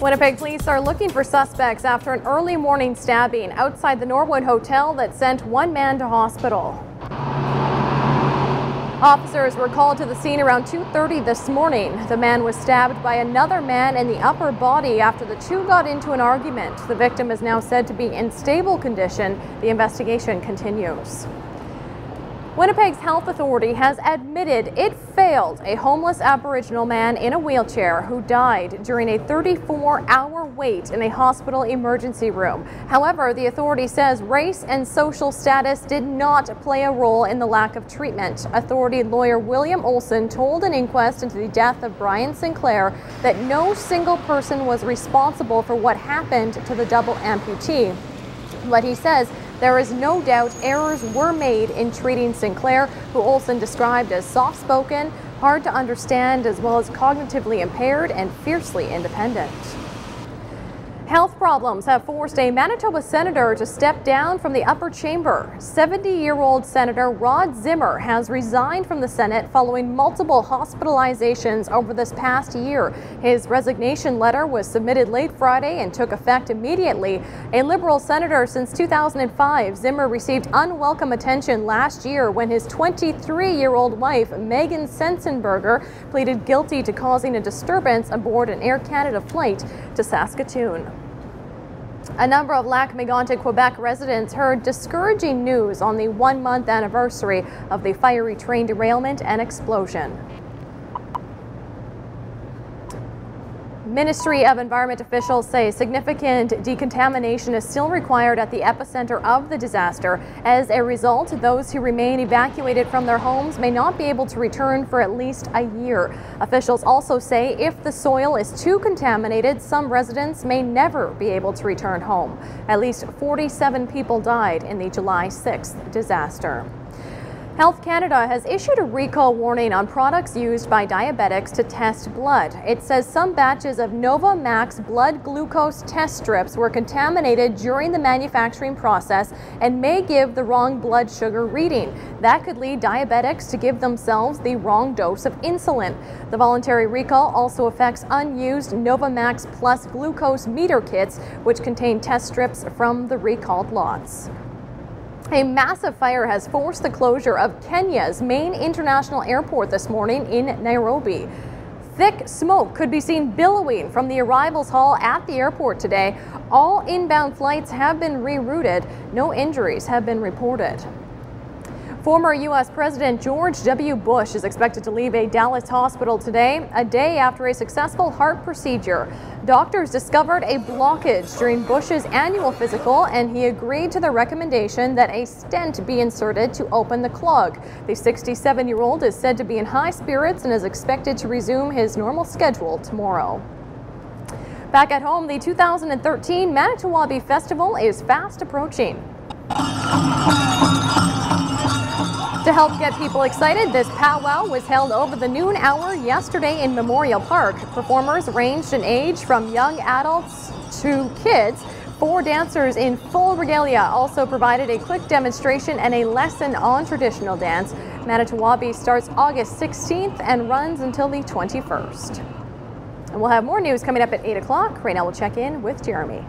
Winnipeg police are looking for suspects after an early morning stabbing outside the Norwood Hotel that sent one man to hospital. Officers were called to the scene around 2:30 this morning. The man was stabbed by another man in the upper body after the two got into an argument. The victim is now said to be in stable condition. The investigation continues. Winnipeg's health authority has admitted it failed a homeless Aboriginal man in a wheelchair who died during a 34-hour wait in a hospital emergency room. However, the authority says race and social status did not play a role in the lack of treatment. Authority lawyer William Olson told an inquest into the death of Brian Sinclair that no single person was responsible for what happened to the double amputee. But he says there is no doubt errors were made in treating Sinclair, who Olson described as soft-spoken, hard to understand, as well as cognitively impaired and fiercely independent. Health problems have forced a Manitoba senator to step down from the upper chamber. 70-year-old Senator Rod Zimmer has resigned from the Senate following multiple hospitalizations over this past year. His resignation letter was submitted late Friday and took effect immediately. A Liberal senator since 2005, Zimmer received unwelcome attention last year when his 23-year-old wife, Megan Sensenberger, pleaded guilty to causing a disturbance aboard an Air Canada flight to Saskatoon. A number of Lac-Mégantic, Quebec residents heard discouraging news on the one-month anniversary of the fiery train derailment and explosion. Ministry of Environment officials say significant decontamination is still required at the epicenter of the disaster. As a result, those who remain evacuated from their homes may not be able to return for at least a year. Officials also say if the soil is too contaminated, some residents may never be able to return home. At least 47 people died in the July 6th disaster. Health Canada has issued a recall warning on products used by diabetics to test blood. It says some batches of Nova Max blood glucose test strips were contaminated during the manufacturing process and may give the wrong blood sugar reading. That could lead diabetics to give themselves the wrong dose of insulin. The voluntary recall also affects unused Nova Max Plus glucose meter kits, which contain test strips from the recalled lots. A massive fire has forced the closure of Kenya's main international airport this morning in Nairobi. Thick smoke could be seen billowing from the arrivals hall at the airport today. All inbound flights have been rerouted. No injuries have been reported. Former U.S. President George W. Bush is expected to leave a Dallas hospital today, a day after a successful heart procedure. Doctors discovered a blockage during Bush's annual physical, and he agreed to the recommendation that a stent be inserted to open the clog. The 67-year-old is said to be in high spirits and is expected to resume his normal schedule tomorrow. Back at home, the 2013 Manitowabi Festival is fast approaching. To help get people excited, this powwow was held over the noon hour yesterday in Memorial Park. Performers ranged in age from young adults to kids. 4 dancers in full regalia also provided a quick demonstration and a lesson on traditional dance. Manitowabi starts August 16th and runs until the 21st. And we'll have more news coming up at 8 o'clock. Right now we'll check in with Jeremy.